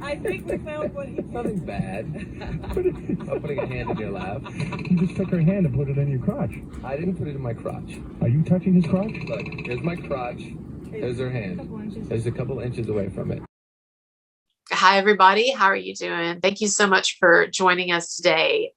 I think we found what he Nothing bad. I'm putting a hand in your lap. You just took her hand and put it in your crotch. I didn't put it in my crotch. Are you touching his crotch? Look, here's my crotch. There's her hand. There's a couple inches away from it. Hi, everybody. How are you doing? Thank you so much for joining us today.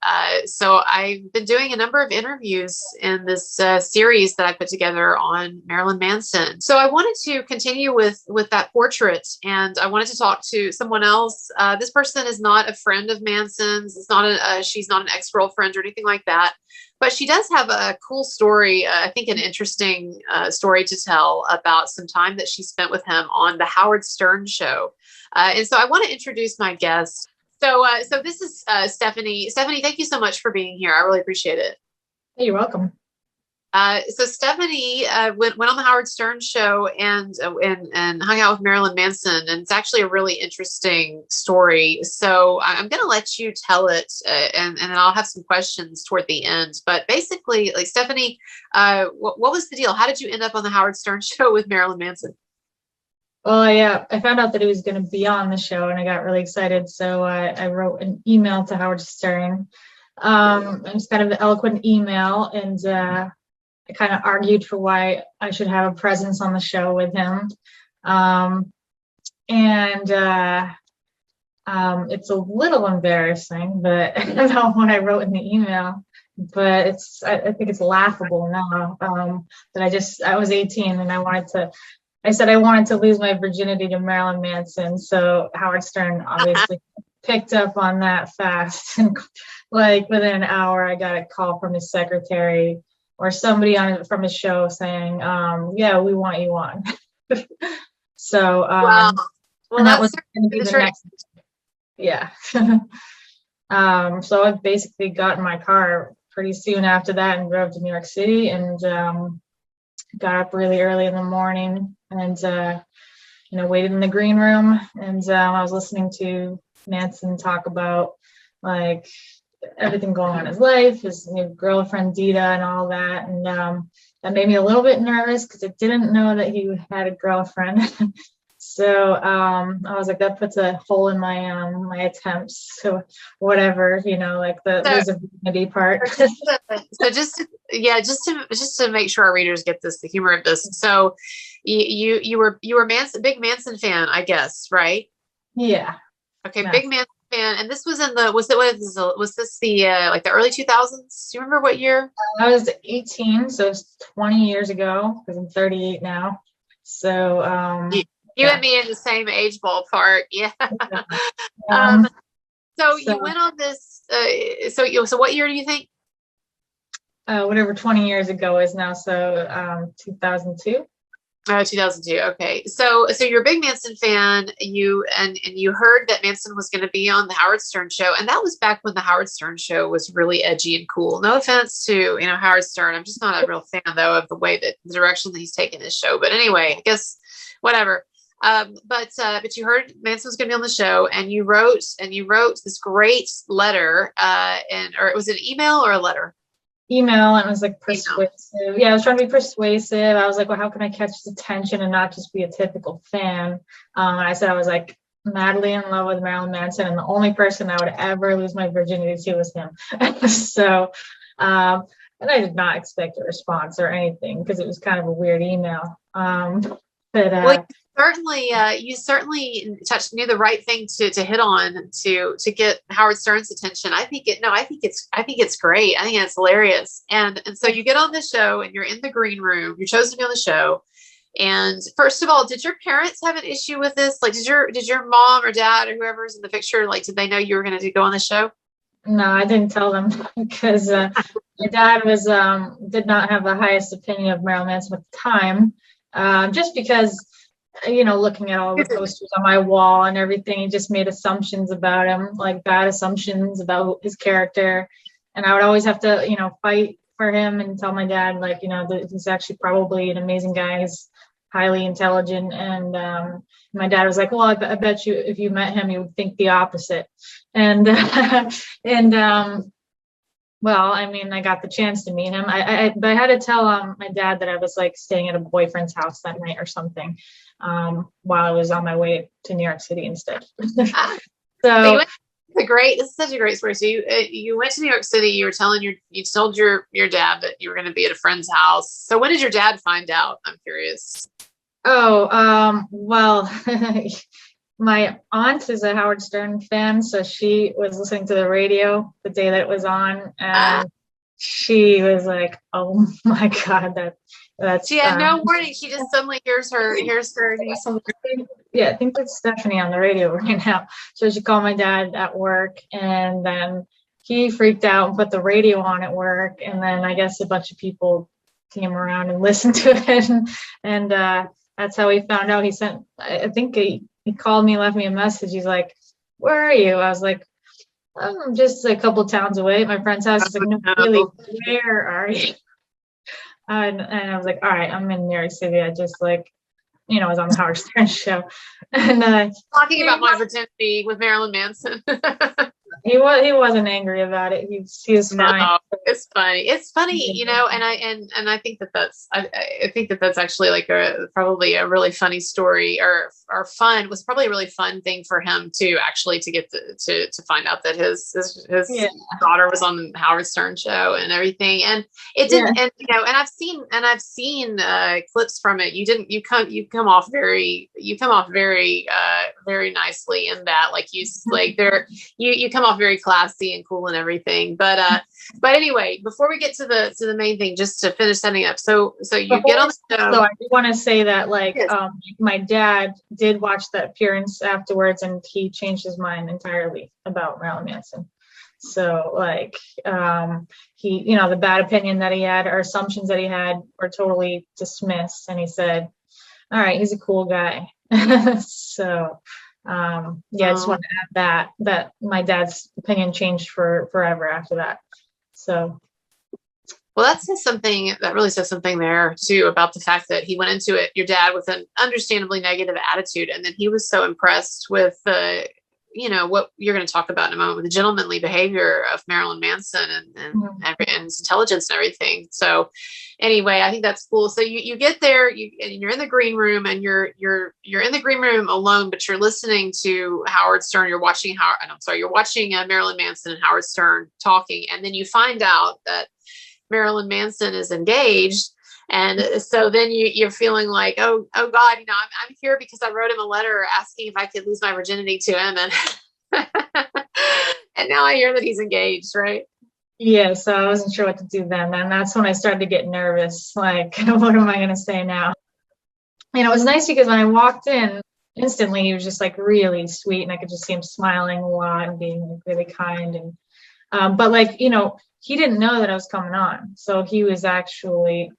So I've been doing a number of interviews in this series that I put together on Marilyn Manson. So I wanted to continue with that portrait, and I wanted to talk to someone else. This person is not a friend of Manson's. It's not she's not an ex-girlfriend or anything like that. But she does have a cool story, I think an interesting story to tell about some time that she spent with him on the Howard Stern show. And so I want to introduce my guest. So this is Stephanie. Stephanie, thank you so much for being here. I really appreciate it. You're welcome. So Stephanie went on the Howard Stern show and hung out with Marilyn Manson, and it's actually a really interesting story. So I'm going to let you tell it, and then I'll have some questions toward the end. But basically, like Stephanie, what was the deal? How did you end up on the Howard Stern show with Marilyn Manson? Well, yeah, I found out that he was going to be on the show, and I got really excited. So I wrote an email to Howard Stern. It was kind of an eloquent email, and I kind of argued for why I should have a presence on the show with him. It's a little embarrassing, but about what I wrote in the email. But I think it's laughable now. That I was 18 and I said I wanted to lose my virginity to Marilyn Manson. So Howard Stern obviously picked up on that fast. And like within an hour, I got a call from his secretary or somebody from his show saying, yeah, we want you on. So, well, that was going to be the next. Yeah. So I basically got in my car pretty soon after that and drove to New York City and got up really early in the morning and, waited in the green room. And I was listening to Manson talk about like everything going on in his life, his new girlfriend, Dita, and all that. And that made me a little bit nervous because I didn't know that he had a girlfriend. So I was like, that puts a hole in my my attempts. So whatever, like the visibility part. So just to make sure our readers get the humor of this. So you were big Manson fan, I guess, right? Yeah. Okay, yeah. Big Manson fan, and this was was this the like the early 2000s? Do you remember what year? I was 18, so it's 20 years ago because I'm 38 now. So you and me in the same age ballpark, yeah. So you went on this. So what year do you think? Whatever 20 years ago is now. So 2002. 2002. Okay. So you're a big Manson fan. You heard that Manson was going to be on the Howard Stern show. And that was back when the Howard Stern show was really edgy and cool. No offense to, Howard Stern. I'm just not a real fan though of the direction that he's taken his show. But anyway, I guess whatever. But you heard Manson was going to be on the show, and you wrote this great letter, or was it an email or a letter? Email, and it was like persuasive. Yeah, I was trying to be persuasive. I was like, well, how can I catch his attention and not just be a typical fan? I said I was like madly in love with Marilyn Manson, and the only person I would ever lose my virginity to was him. So, and I did not expect a response or anything because it was kind of a weird email. You certainly knew the right thing to hit on to get Howard Stern's attention. I think it's great. I think it's hilarious. And so you get on the show and you're in the green room. You're chosen to be on the show. And first of all, did your parents have an issue with this? Like, did your mom or dad or whoever's in the picture, like, did they know you were going to go on the show? No, I didn't tell them because my dad did not have the highest opinion of Marilyn Manson at the time, just because. Looking at all the posters on my wall and everything, he just made assumptions about him, like bad assumptions about his character. And I would always have to, fight for him and tell my dad, like, that he's actually probably an amazing guy. He's highly intelligent. And my dad was like, well, I bet you if you met him, you would think the opposite. And, well, I mean, I got the chance to meet him. But I had to tell my dad that I was like staying at a boyfriend's house that night or something. while I was on my way to New York City instead. So this is such a great story. So you went to New York City. You were telling you told your dad that you were going to be at a friend's house. So when did your dad find out? I'm curious. Oh, well, my aunt is a Howard Stern fan, so she was listening to the radio the day that it was on, and she was like, "Oh my God, that's." She had no warning. She just suddenly hears her. Yeah, I think that's Stephanie on the radio right now. So she called my dad at work, and then he freaked out and put the radio on at work, and then I guess a bunch of people came around and listened to it, and that's how he found out. I think he called me, left me a message. He's like, "Where are you?" I was like, "I'm just a couple towns away at my friend's house." He's like, "No, really, where are you?" And I was like, "All right, I'm in New York City. I just I was on the Howard Stern show." And talking about my virginity with Marilyn Manson. He wasn't angry about it. He was fine. No, it's funny. It's funny, and I think that's I think that's actually like probably a really funny story or fun. It was probably a really fun thing for him to actually to get to find out that his daughter was on the Howard Stern show and everything. And it didn't, and I've seen clips from it. You come off very very nicely in that, you come off very classy and cool and everything. But anyway, before we get to the main thing, just to finish setting up. So you get on the show. So I do want to say that my dad did watch that appearance afterwards, and he changed his mind entirely about Marilyn Manson. So he, the bad opinion that he had or assumptions that he had were totally dismissed, and he said, "All right, he's a cool guy." So I just want to add that my dad's opinion changed forever after that. So well, that really says something there too about the fact that he went into it, your dad, with an understandably negative attitude, and then he was so impressed with what you're going to talk about in a moment, with the gentlemanly behavior of Marilyn Manson and his intelligence and everything. So anyway, I think that's cool. So you get there, and you're in the green room, and you're in the green room alone, but you're listening to Howard Stern. You're watching Marilyn Manson and Howard Stern talking, and then you find out that Marilyn Manson is engaged. And so then you're feeling like, oh God, I'm here because I wrote him a letter asking if I could lose my virginity to him, and and now I hear that he's engaged, right? Yeah, so I wasn't sure what to do then, and that's when I started to get nervous. Like, what am I going to say now? It was nice because when I walked in, instantly he was just like really sweet, and I could just see him smiling a lot and being really kind. And but he didn't know that I was coming on, so he was actually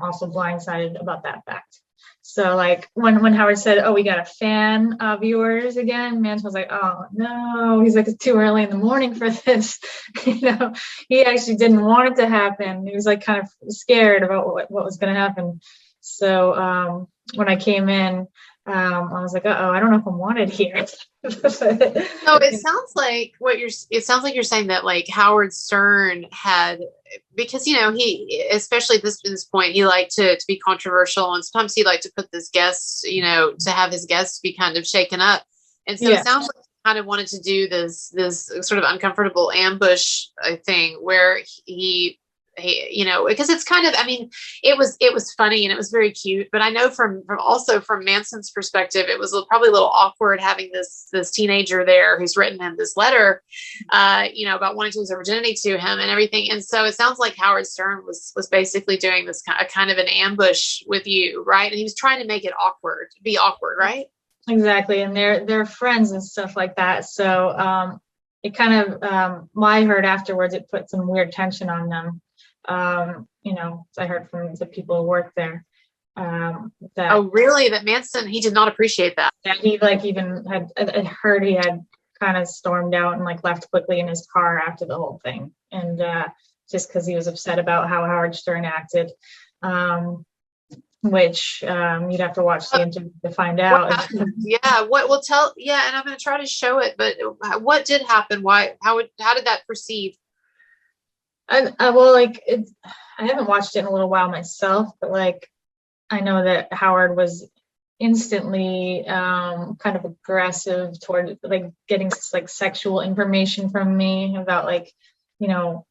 also blindsided about that fact. So when Howard said, "Oh, we got a fan of yours again," Manson was like, "Oh no," he's like, "It's too early in the morning for this." He actually didn't want it to happen. He was kind of scared about what was going to happen. So when I came in, I was like, "Uh-oh, I don't know if I'm wanted here." So it sounds like you're saying that Howard Stern had, because he, especially at this point, he liked to be controversial, and sometimes he liked to put this guest, to have his guests be kind of shaken up, and so it sounds like he kind of wanted to do this sort of uncomfortable ambush thing where he because it's kind of, it was funny and it was very cute, but I know from Manson's perspective, it was probably a little awkward having this teenager there who's written him this letter, about wanting to lose her virginity to him and everything. And so it sounds like Howard Stern was basically doing this kind of an ambush with you, right? And he was trying to make it be awkward, right? Exactly. And they're friends and stuff like that. So it kind of, I heard afterwards, it put some weird tension on them. I heard from the people who work there that. Oh, really? That Manson, he did not appreciate that. Yeah, he even had heard he had kind of stormed out and left quickly in his car after the whole thing, and just because he was upset about how Howard Stern acted, which you'd have to watch the interview to find out. Yeah, what will tell? Yeah, and I'm going to try to show it. But what did happen? Why? How did that proceed? I haven't watched it in a little while myself, but I know that Howard was instantly kind of aggressive toward like getting like sexual information from me about like, you know,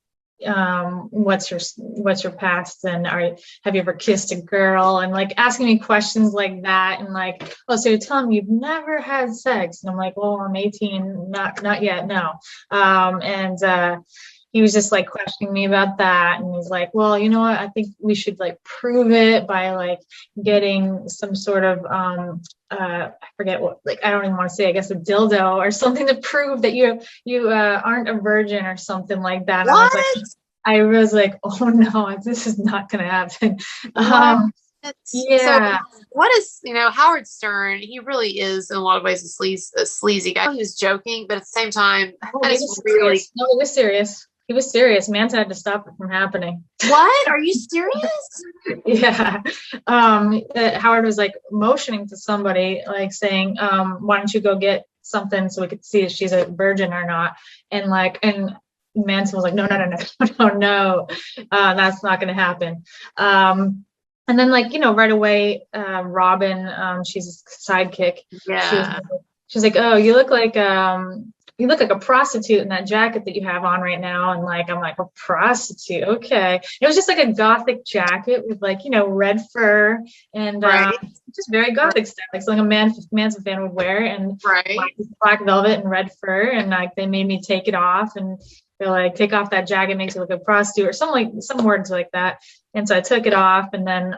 what's your past, and have you ever kissed a girl, and like asking me questions like that, and like, oh, so you're telling me you've never had sex? And I'm like, well, I'm 18, not yet, no. And he was just like questioning me about that, and he's like, well, you know what, I think we should like prove it by like getting some sort of I forget what, like, I don't even want to say, I guess a dildo or something to prove that you aren't a virgin or something like that. What? I was like, oh no, this is not gonna happen. Yeah. So what is, Howard Stern, he really is in a lot of ways a sleazy guy. He was joking, but at the same time, he was serious. He was serious. Manson had to stop it from happening. What? Are you serious? Yeah. Howard was like motioning to somebody, like saying, why don't you go get something so we could see if she's a virgin or not. And Manson was like, no, that's not going to happen. And then like, right away, Robin, she's a sidekick. Yeah. She's like, oh, you look like a prostitute in that jacket that you have on right now. And like, I'm like, a prostitute. Okay. It was just like a gothic jacket with like, red fur and just very gothic stuff. Like something a Manson fan would wear, and black velvet and red fur. And like, they made me take it off, and they're like, take off that jacket, makes you look like a prostitute, or some words like that. And so I took it off, and then,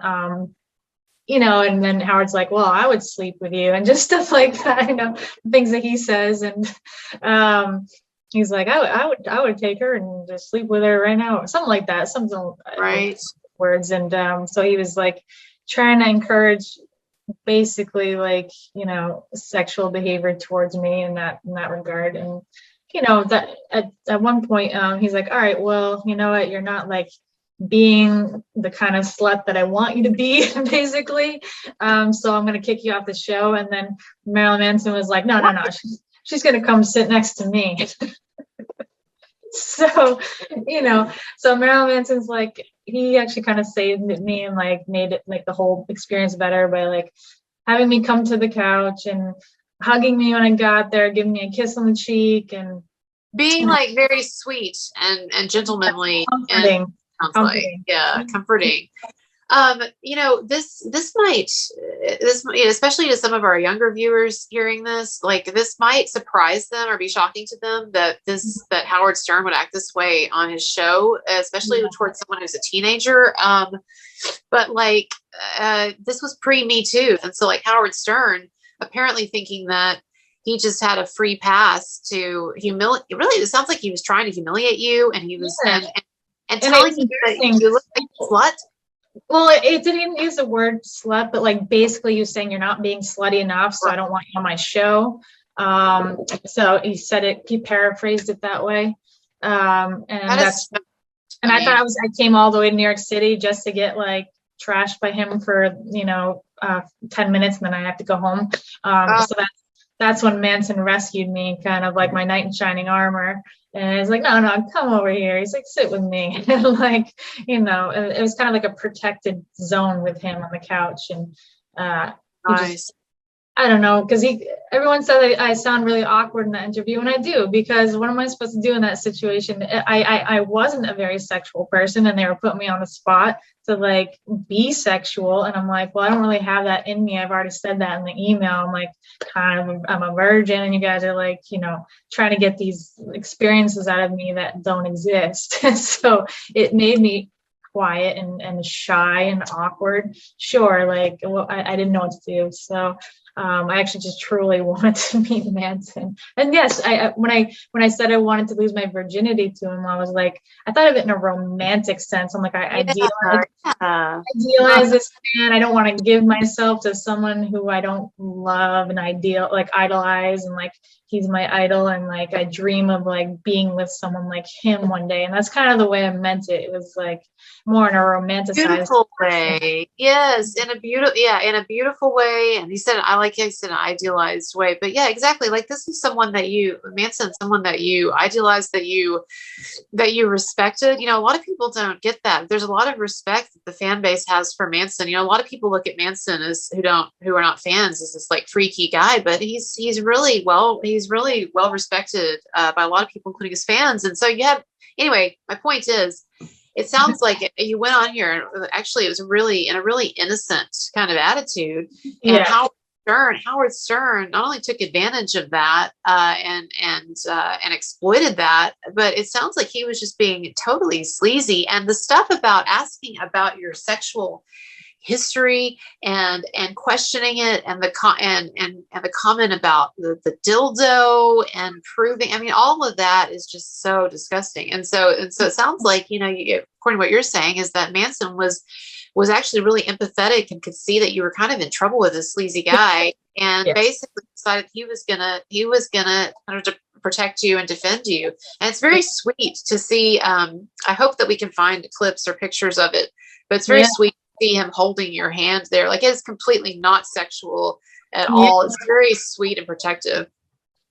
and then Howard's like, well, I would sleep with you, and just stuff like that, things that he says. And he's like, I would take her and just sleep with her right now, or something like that, words. And so he was like trying to encourage basically like, sexual behavior towards me in that regard. And, that at one point, he's like, all right, well, you know what, you're not like being the kind of slut that I want you to be, basically. So I'm going to kick you off the show. And then Marilyn Manson was like, no. She's going to come sit next to me. So, so Marilyn Manson's like, he actually kind of saved me and like made it like the whole experience better by like having me come to the couch and hugging me when I got there, giving me a kiss on the cheek, and being like very sweet and gentlemanly. Comforting. Comforting. This might, especially to some of our younger viewers hearing this, like this might surprise them or be shocking to them that Howard Stern would act this way on his show, especially towards someone who's a teenager. But like, this was pre-Me Too. And so like Howard Stern apparently thinking that he just had a free pass to humiliate. Really, it sounds like he was trying to humiliate you, and he was, and telling you that you look like a slut. Well, it didn't use the word slut, but like basically you're saying you're not being slutty enough, so I don't want you on my show. So he said it, he paraphrased it that way. I thought I came all the way to New York City just to get like trashed by him for 10 minutes, and then I have to go home. So that's when Manson rescued me, kind of like my knight in shining armor. And he's like, no, come over here. He's like, sit with me. And like, it was kind of like a protected zone with him on the couch. And nice. I don't know, because everyone said that I sound really awkward in that interview, and I do, because what am I supposed to do in that situation? I wasn't a very sexual person, and they were putting me on the spot to like be sexual, and I'm like, well, I don't really have that in me. I've already said that in the email. I'm like, I'm a virgin, and you guys are like, trying to get these experiences out of me that don't exist. So it made me quiet and shy and awkward. Sure, like, well, I didn't know what to do. So I actually just truly wanted to meet Manson. And yes, when I said I wanted to lose my virginity to him, I was like, I thought of it in a romantic sense. I'm like, I idealize this man. I don't want to give myself to someone who I don't love and idolize, and like he's my idol, and like I dream of like being with someone like him one day. And that's kind of the way I meant it. It was like more in a romanticized way. Yes, in a beautiful way. And he said, I like like I said, an idealized way, but yeah, exactly. Like this is someone that Manson, someone that you idealized, that you respected. A lot of people don't get that. There's a lot of respect that the fan base has for Manson. A lot of people look at Manson as who are not fans, as this like freaky guy, but he's really well respected by a lot of people, including his fans. And so anyway, my point is, it sounds like you went on here and actually it was really in a really innocent kind of attitude. And Howard Stern not only took advantage of that and exploited that, but it sounds like he was just being totally sleazy. And the stuff about asking about your sexual history and questioning it, and the comment about the dildo and proving, all of that is just so disgusting. And so it sounds like, according to what you're saying, is that Manson was actually really empathetic and could see that you were kind of in trouble with this sleazy guy, and basically decided he was gonna kind of protect you and defend you. And it's very sweet to see. I hope that we can find clips or pictures of it, but it's very sweet to see him holding your hand there. Like, it's completely not sexual at all. It's very sweet and protective.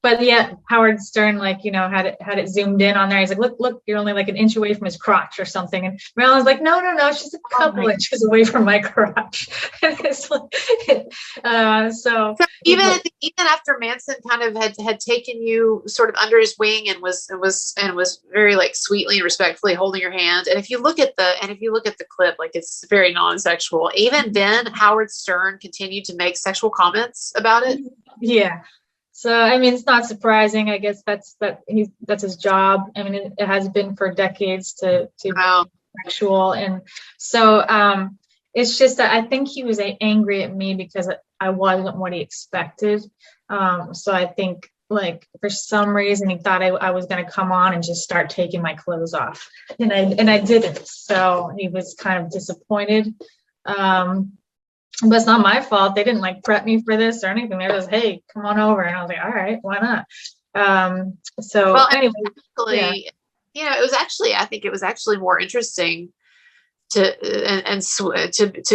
But Howard Stern, had it zoomed in on there. He's like, look, you're only like an inch away from his crotch or something. And Marilyn's like, no, she's a couple inches away from my crotch. And it's like, so even after Manson kind of had taken you sort of under his wing and was very like sweetly and respectfully holding your hand. And if you look at the clip, like, it's very non-sexual. Even then, Howard Stern continued to make sexual comments about it. Yeah. So, it's not surprising. I guess that's his job. It has been for decades to be sexual. And so it's just that I think he was angry at me because I wasn't what he expected. So I think, like, for some reason, he thought I was going to come on and just start taking my clothes off. And I didn't. So he was kind of disappointed. But it's not my fault. They didn't like prep me for this or anything. They just, hey, come on over. And I was like, all right, why not? Anyway, I think it was actually more interesting to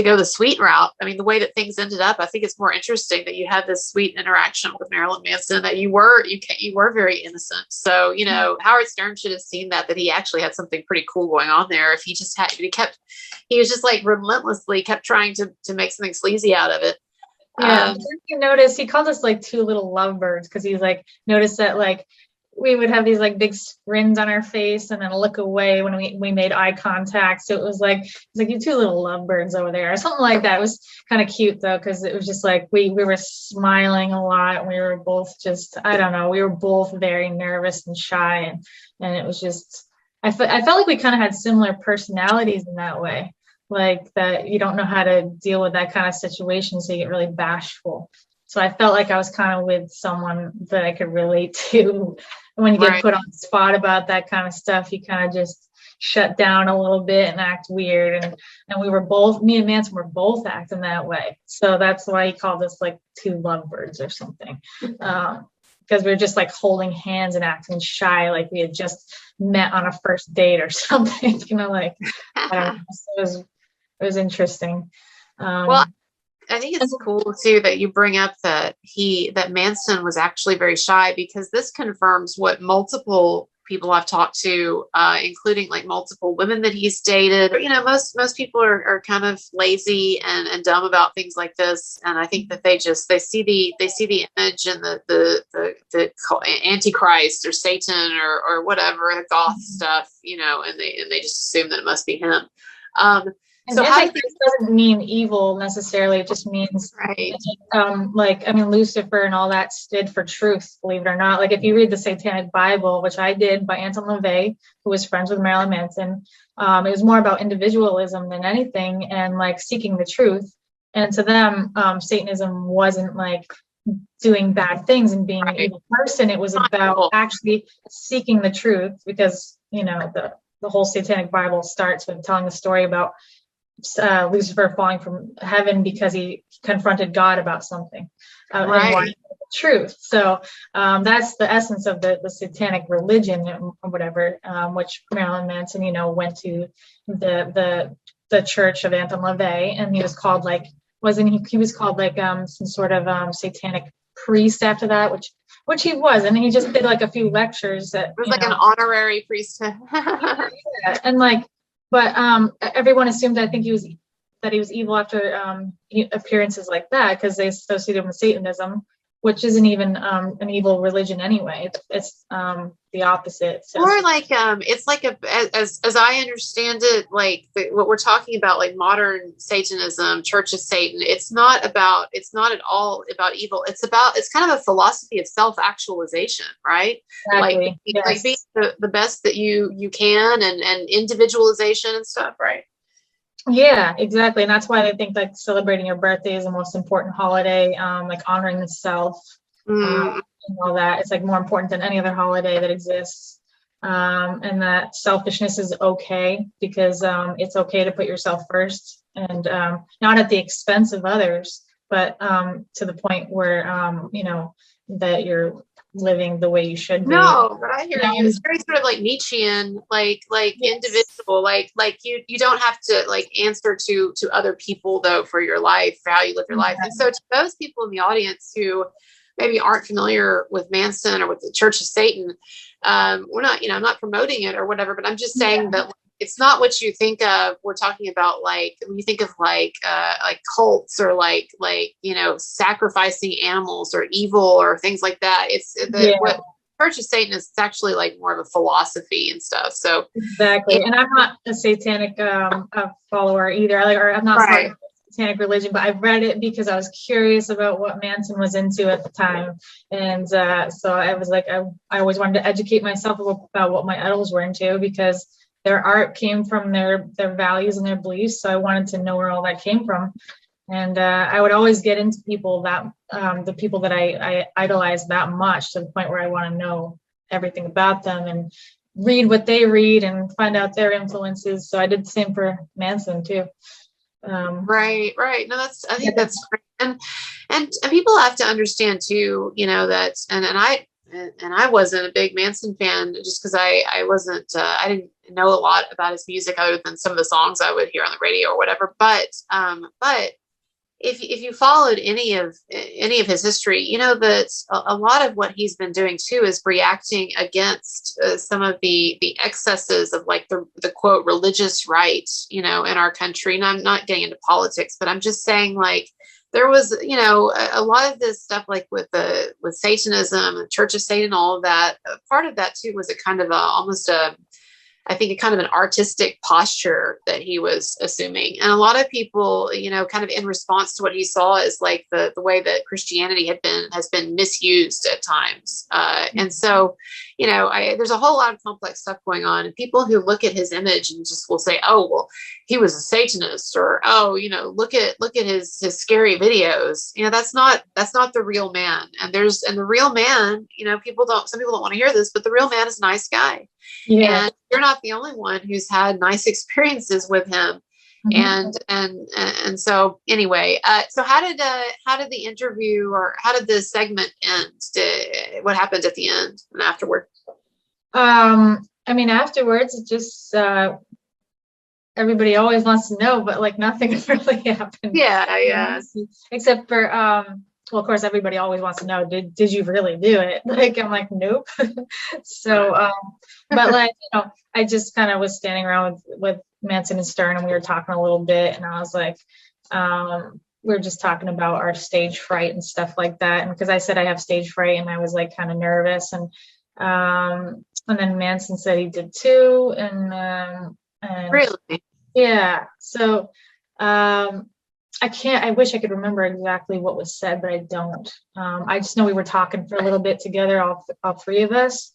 go the sweet route. The way that things ended up, I think it's more interesting that you had this sweet interaction with Marilyn Manson, that you were very innocent. So, Howard Stern should have seen that he actually had something pretty cool going on there. If he was just like relentlessly kept trying to make something sleazy out of it. Yeah. You notice he called us like two little lovebirds, because he's like, noticed that like we would have these like big grins on our face and then look away when we made eye contact. So it was like, you two little lovebirds over there or something like that. It was kind of cute though, because it was just like we were smiling a lot, and we were both just, I don't know, we were both very nervous and shy, and it was just, I felt like we kind of had similar personalities in that way, like that you don't know how to deal with that kind of situation, so you get really bashful. So I felt like I was kind of with someone that I could relate to. When you get put on the spot about that kind of stuff, you kind of just shut down a little bit and act weird. And we were both, me and Manson were both acting that way. So that's why he called us like two lovebirds or something. Because we were just like holding hands and acting shy, like we had just met on a first date or something, like, I don't know. So it was interesting. I think it's cool too that you bring up that Manson was actually very shy, because this confirms what multiple people I've talked to, including like multiple women that he's dated. Most people are kind of lazy and dumb about things like this, and I think that they see the image and the Antichrist or Satan or whatever, the goth stuff, and they just assume that it must be him. And so Antichrist doesn't mean evil necessarily. It just means, Lucifer and all that stood for truth, believe it or not. Like, if you read the Satanic Bible, which I did, by Anton LaVey, who was friends with Marilyn Manson, it was more about individualism than anything, and like seeking the truth. And to them, Satanism wasn't like doing bad things and being an evil person. It was about actually seeking the truth, because, the whole Satanic Bible starts with telling the story about Lucifer falling from heaven because he confronted God about something, and wanted the truth. So that's the essence of the satanic religion or whatever, which Marilyn Manson, went to the Church of Anton LaVey, and he was called like wasn't he was called like some sort of satanic priest after that, which he was, and he just did like a few lectures that it was like an honorary priesthood. yeah, and like, but everyone assumed I think he was evil after appearances like that because they associated him with Satanism, which isn't even an evil religion anyway. It's the opposite. So. Or like it's like as I understand it, like what we're talking about, like modern Satanism, Church of Satan. It's not at all about evil. It's kind of a philosophy of self-actualization, right? Exactly. Like Yes. like being the best that you can, and individualization and stuff, right? Yeah, exactly. And that's why I think like celebrating your birthday is the most important holiday, like honoring the self, and all that. It's like more important than any other holiday that exists. And that selfishness is okay because it's okay to put yourself first and not at the expense of others, but to the point where, that you're living the way you should be. No, but I hear you. It's very sort of like Nietzschean, like yes. Individual, like you don't have to like answer to other people though for your life, for how you live your life. And so to those people in the audience who maybe aren't familiar with Manson or with the Church of Satan, we're not, I'm not promoting it or whatever, but I'm just saying that it's not what you think of. We're talking about like when you think of like cults or like sacrificing animals or evil or things like that. It's what Church of Satan is. It's actually like more of a philosophy and stuff. So exactly, and I'm not a satanic follower either. I'm not part of satanic religion, but I've read it because I was curious about what Manson was into at the time, and so I was like, I always wanted to educate myself about what my idols were into because their art came from their values and their beliefs. So I wanted to know where all that came from. And I would always get into people that the people that I idolize that much to the point where I want to know everything about them and read what they read and find out their influences. So I did the same for Manson too. Right. No, I think that's great. And people have to understand too, that, and I wasn't a big Manson fan just because I wasn't, I didn't know a lot about his music other than some of the songs I would hear on the radio or whatever. But if you followed any of his history, that a lot of what he's been doing too is reacting against some of the excesses of like the quote religious right, in our country. And I'm not getting into politics, but I'm just saying like there was, a lot of this stuff like with Satanism, the Church of Satan, all of that. Part of that too was a kind of I think a kind of an artistic posture that he was assuming. And a lot of people, kind of in response to what he saw is like the way that Christianity has been misused at times. And so, there's a whole lot of complex stuff going on, and people who look at his image and just will say, oh, well, he was a Satanist, or, oh, look at his scary videos. That's not the real man. And the real man, some people don't want to hear this, but the real man is a nice guy. Yeah. And you're not the only one who's had nice experiences with him. Mm-hmm. And so anyway, so how did the interview, or how did the segment end? What happened at the end and afterward? Afterwards, it just everybody always wants to know, but like nothing really happened. Yeah. Except for of course, everybody always wants to know, did you really do it? Like, I'm like, nope. So, but like, I just kind of was standing around with Manson and Stern, and we were talking a little bit, and I was like, we were just talking about our stage fright and stuff like that. And because I said I have stage fright, and I was like kind of nervous, and then Manson said he did too. And really? Yeah. So, I wish I could remember exactly what was said, but I don't. I just know we were talking for a little bit together, all three of us.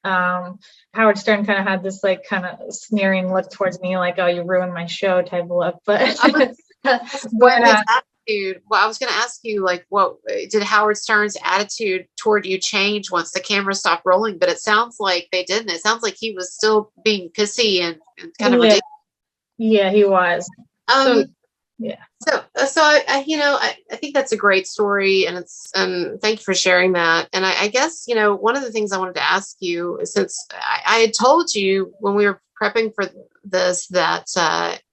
Howard Stern kind of had this like kind of sneering look towards me, like, oh, you ruined my show type of look. But attitude. Well, I was going to ask you, like, what did Howard Stern's attitude toward you change once the camera stopped rolling? But it sounds like they didn't. It sounds like he was still being pissy and kind of ridiculous. Yeah, he was. Yeah. So I think that's a great story, and thank you for sharing that. And I guess, one of the things I wanted to ask you, since I had told you when we were prepping for this, that,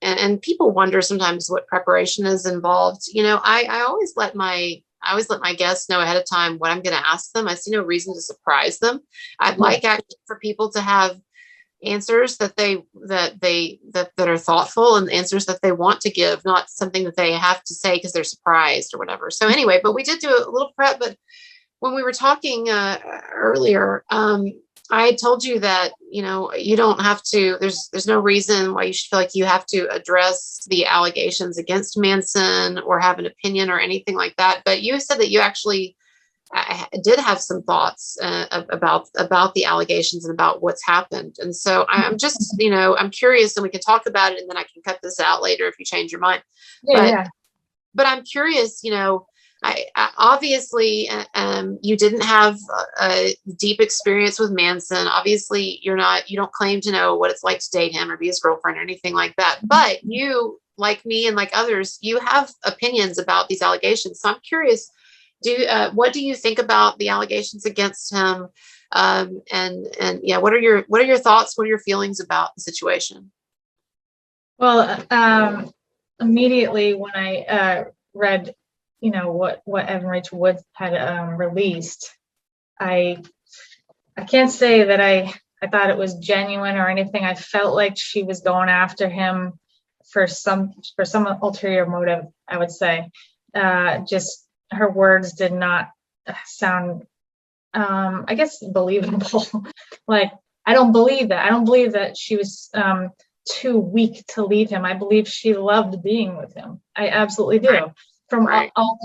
and people wonder sometimes what preparation is involved. I always let my guests know ahead of time what I'm going to ask them. I see no reason to surprise them. I'd like actually for people to have answers that are thoughtful, and answers that they want to give, not something that they have to say because they're surprised or whatever. So anyway, but we did do a little prep. But when we were talking earlier, I told you that, you don't have to, there's no reason why you should feel like you have to address the allegations against Manson or have an opinion or anything like that. But you said that you actually I did have some thoughts about the allegations and about what's happened. And so I'm just, I'm curious, and we can talk about it, and then I can cut this out later if you change your mind. But I'm curious, I obviously, you didn't have a deep experience with Manson. Obviously, you don't claim to know what it's like to date him or be his girlfriend or anything like that. But you, like me and like others, you have opinions about these allegations. So I'm curious, what do you think about the allegations against him? What are your thoughts? What are your feelings about the situation? Well, immediately when I read, what Evan Rachel Wood had released, I can't say that I thought it was genuine or anything. I felt like she was going after him for some ulterior motive, I would say. Just her words did not sound, I guess, believable. Like, I don't believe that. I don't believe that she was too weak to leave him. I believe she loved being with him. I absolutely do. From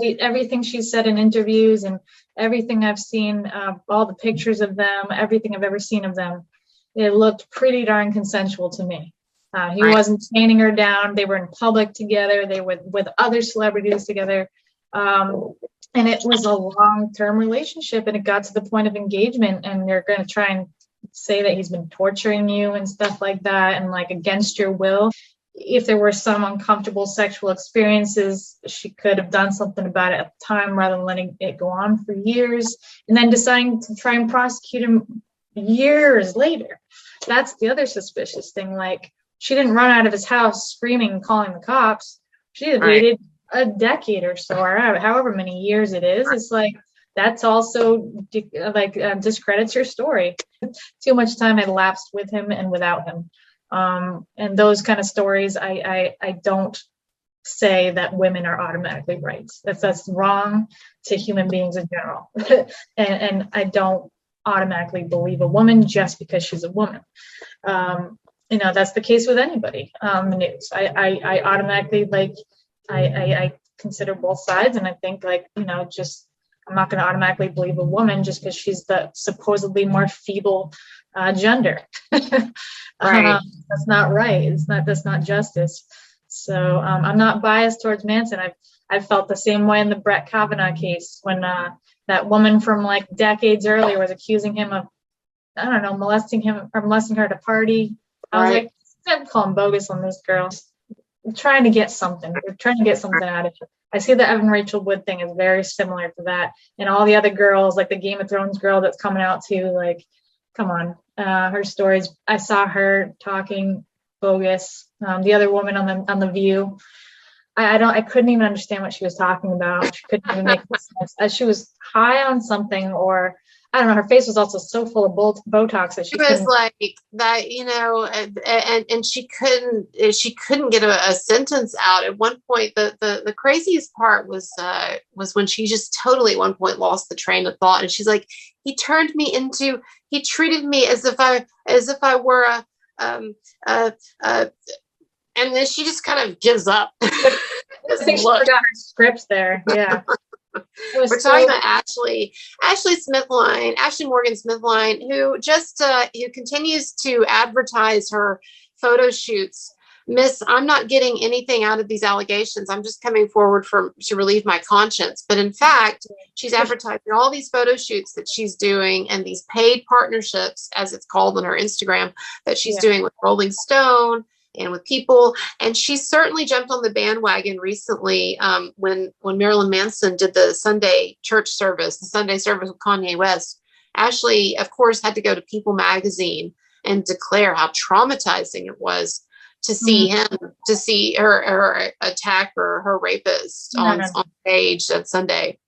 everything she said in interviews and everything I've seen, all the pictures of them, everything I've ever seen of them, it looked pretty darn consensual to me. He wasn't chaining her down. They were in public together. They were with other celebrities together. And it was a long-term relationship, and it got to the point of engagement, and they're going to try and say that he's been torturing you and stuff like that, and like against your will. If there were some uncomfortable sexual experiences, she could have done something about it at the time rather than letting it go on for years and then deciding to try and prosecute him years later. That's the other suspicious thing. Like, she didn't run out of his house screaming and calling the cops. She had waited a decade or so, or however many years it is. It's like, that's also discredits your story. Too much time had lapsed with him and without him. And those kind of stories, I don't say that women are automatically right. That's wrong to human beings in general. and I don't automatically believe a woman just because she's a woman. That's the case with anybody on the news. I automatically I consider both sides, and I think I'm not going to automatically believe a woman just because she's the supposedly more feeble gender. That's not right. That's not justice. So I'm not biased towards Manson. I've felt the same way in the Brett Kavanaugh case when that woman from decades earlier was accusing him of, I don't know, molesting him or molesting her at a party. I was like, I'm calling bogus on this girl. I'm trying to get something. We're trying to get something out of it. I see the Evan Rachel Wood thing is very similar to that. And all the other girls, like the Game of Thrones girl that's coming out too, come on. Her stories, I saw her talking bogus. The other woman on the View, I couldn't even understand what she was talking about. She couldn't even make sense. She was high on something, or I don't know. Her face was also so full of Botox that she was like that, and she couldn't get a sentence out. At one point, the craziest part was when she just totally at one point lost the train of thought, and she's like, he treated me as if I were a and then she just kind of gives up. I think she forgot her scripts there. Yeah. We're talking about Ashley Morgan Smithline, who just who continues to advertise her photo shoots. Miss, I'm not getting anything out of these allegations. I'm just coming forward to relieve my conscience. But in fact, she's advertising all these photo shoots that she's doing and these paid partnerships, as it's called on her Instagram, that she's doing with Rolling Stone and with people. And she certainly jumped on the bandwagon recently when Marilyn Manson did the Sunday church service, the Sunday service with Kanye West. Ashley, of course, had to go to People magazine and declare how traumatizing it was to see him, to see her attacker, her rapist on stage that Sunday.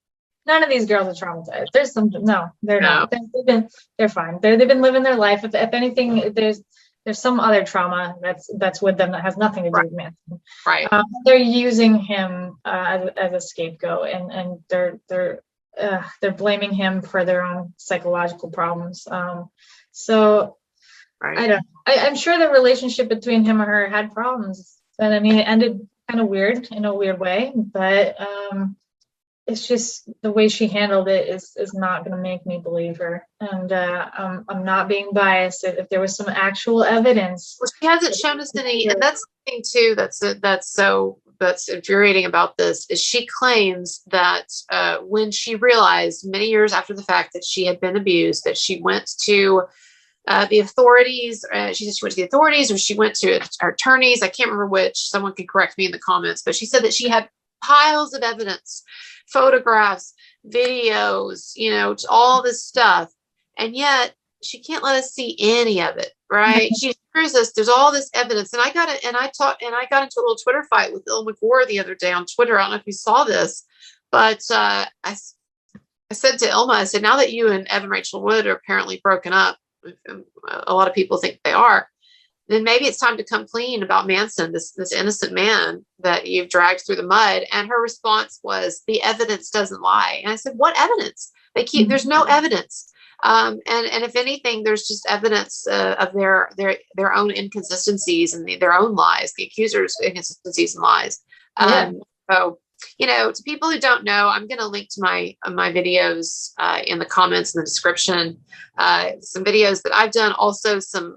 None of these girls are traumatized. There's some, no, they're not. They're fine. They've been living their life. If anything, there's some other trauma that's with them that has nothing to do with Manson. Right. They're using him as a scapegoat, and they're blaming him for their own psychological problems. So right. I'm sure the relationship between him and her had problems, and I mean it ended kind of weird in a weird way, but it's just the way she handled it is not going to make me believe her. And I'm not being biased. If there was some actual evidence, well, she hasn't shown us any, and that's the thing too. That's infuriating about this is she claims that when she realized many years after the fact that she had been abused, that she went to the authorities. She said she went to the authorities, or she went to her attorneys. I can't remember which. Someone could correct me in the comments, but she said that she had piles of evidence, photographs, videos, all this stuff, and yet she can't let us see any of it. Right? She assures us there's all this evidence, and I got into a little Twitter fight with Il McGuire the other day on Twitter. I don't know if you saw this, but I said to Ilma, I said, now that you and Evan Rachel Wood are apparently broken up, a lot of people think they are, then maybe it's time to come clean about Manson, this innocent man that you've dragged through the mud. And her response was, the evidence doesn't lie. And I said, what evidence? There's no evidence. And if anything, there's just evidence of their own inconsistencies and their own lies, the accuser's inconsistencies and lies. So, to people who don't know, I'm going to link to my videos in the comments in the description. Some videos that I've done, also some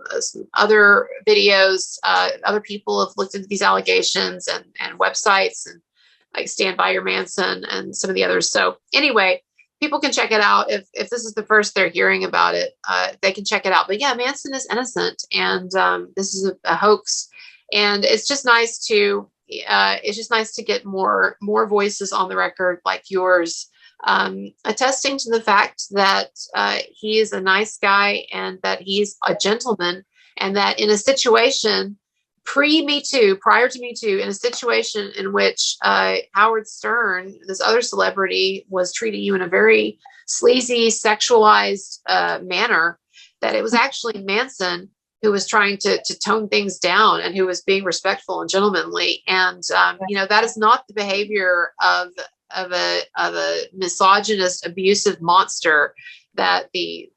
other videos. Other people have looked into these allegations and websites, and like Stand By Your Manson and some of the others. So anyway, people can check it out. If this is the first they're hearing about it, they can check it out. But yeah, Manson is innocent, and this is a hoax. And it's just nice to get more voices on the record like yours, attesting to the fact that he is a nice guy and that he's a gentleman, and that in a situation prior to Me Too, in a situation in which Howard Stern, this other celebrity, was treating you in a very sleazy, sexualized manner, that it was actually Manson who was trying to tone things down and who was being respectful and gentlemanly. And, that is not the behavior of a misogynist, abusive monster that the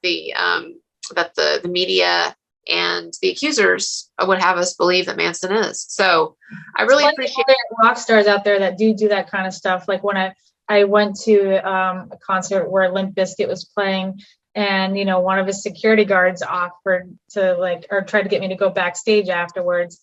media and the accusers would have us believe that Manson is. So I really appreciate rock stars out there that do that kind of stuff. Like when I went to a concert where Limp Bizkit was playing, and, one of his security guards offered to tried to get me to go backstage afterwards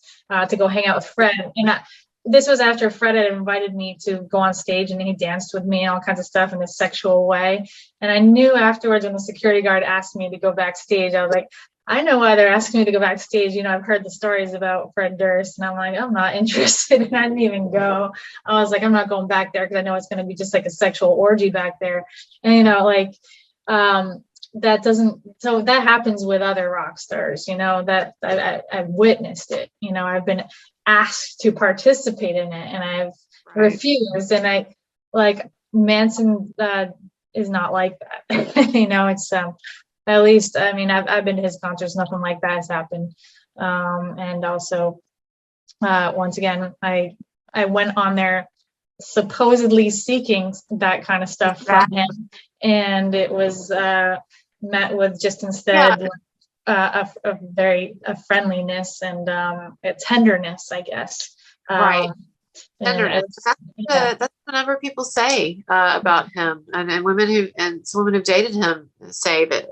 to go hang out with Fred. And this was after Fred had invited me to go on stage, and he danced with me and all kinds of stuff in a sexual way. And I knew afterwards when the security guard asked me to go backstage, I was like, I know why they're asking me to go backstage. I've heard the stories about Fred Durst, and I'm like, I'm not interested. And I didn't even go. I was like, I'm not going back there because I know it's going to be just like a sexual orgy back there. And, that happens with other rock stars, that I've witnessed it. I've been asked to participate in it, and I've refused. And Manson is not like that. It's at least, I've been to his concerts, nothing like that has happened. And also, once again, I went on there supposedly seeking that kind of stuff from him, and it was met with just instead a friendliness and a tenderness, I guess. Tenderness. That's what a number of people say about him, and some women who've dated him say that,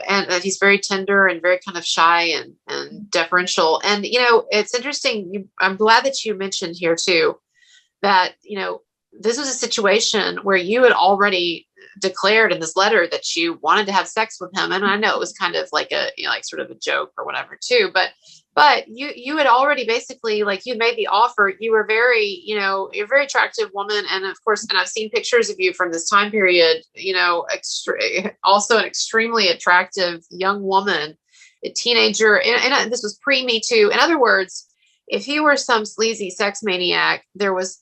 and that he's very tender and very kind of shy and deferential. And it's interesting. I'm glad that you mentioned here too that this was a situation where you had already declared in this letter that you wanted to have sex with him. And I know it was kind of like sort of a joke or whatever too, but But you had already basically, like, you made the offer. You were very, you're a very attractive woman. And of course, and I've seen pictures of you from this time period, also an extremely attractive young woman, a teenager. And this was pre-Me Too. In other words, if he were some sleazy sex maniac,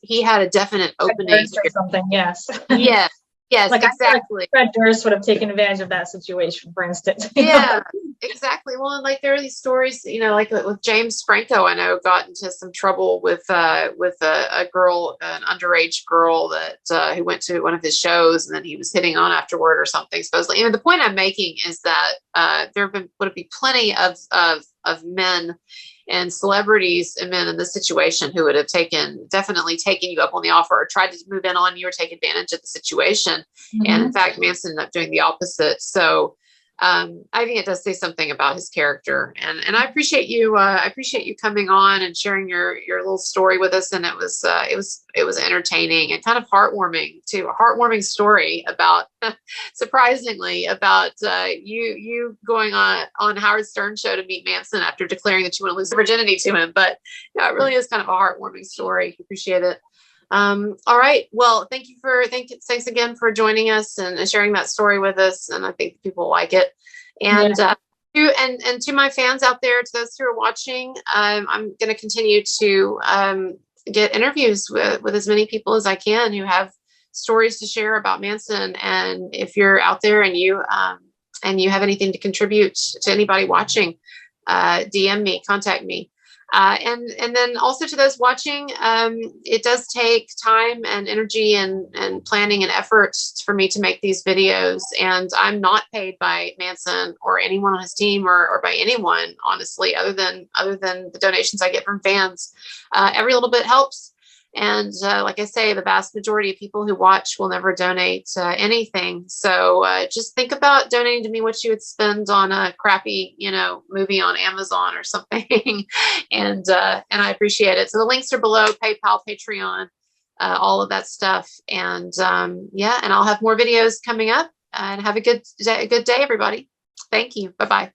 he had a definite opening. Or something, yes. Yes. Yes, like exactly. Fred Durst would have taken advantage of that situation, for instance. Yeah, exactly. Well, and like there are these stories, like with James Franco, I know got into some trouble with a girl, an underage girl that who went to one of his shows, and then he was hitting on afterward or something. Supposedly, the point I'm making is that there would be plenty of men and celebrities and men in this situation who would have definitely taken you up on the offer or tried to move in on you or take advantage of the situation. Mm-hmm. And in fact, Manson ended up doing the opposite. So I think it does say something about his character, and I appreciate you. I appreciate you coming on and sharing your little story with us. And it was entertaining and kind of heartwarming too. A heartwarming story about, surprisingly, about you going on Howard Stern show to meet Manson after declaring that you want to lose your virginity to him. But yeah, it really is kind of a heartwarming story. Appreciate it. All right. Well, thanks again for joining us and sharing that story with us. And I think people like it. And, to my fans out there, to those who are watching, I'm going to continue to, get interviews with as many people as I can who have stories to share about Manson. And if you're out there and you have anything to contribute to anybody watching, DM me, contact me. And then also to those watching, it does take time and energy and planning and efforts for me to make these videos. And I'm not paid by Manson or anyone on his team or by anyone, honestly, other than the donations I get from fans. Every little bit helps. And like I say, the vast majority of people who watch will never donate anything. So just think about donating to me what you would spend on a crappy, movie on Amazon or something. and I appreciate it. So the links are below: PayPal, Patreon, all of that stuff. And and I'll have more videos coming up. And have a good day, everybody. Thank you. Bye-bye.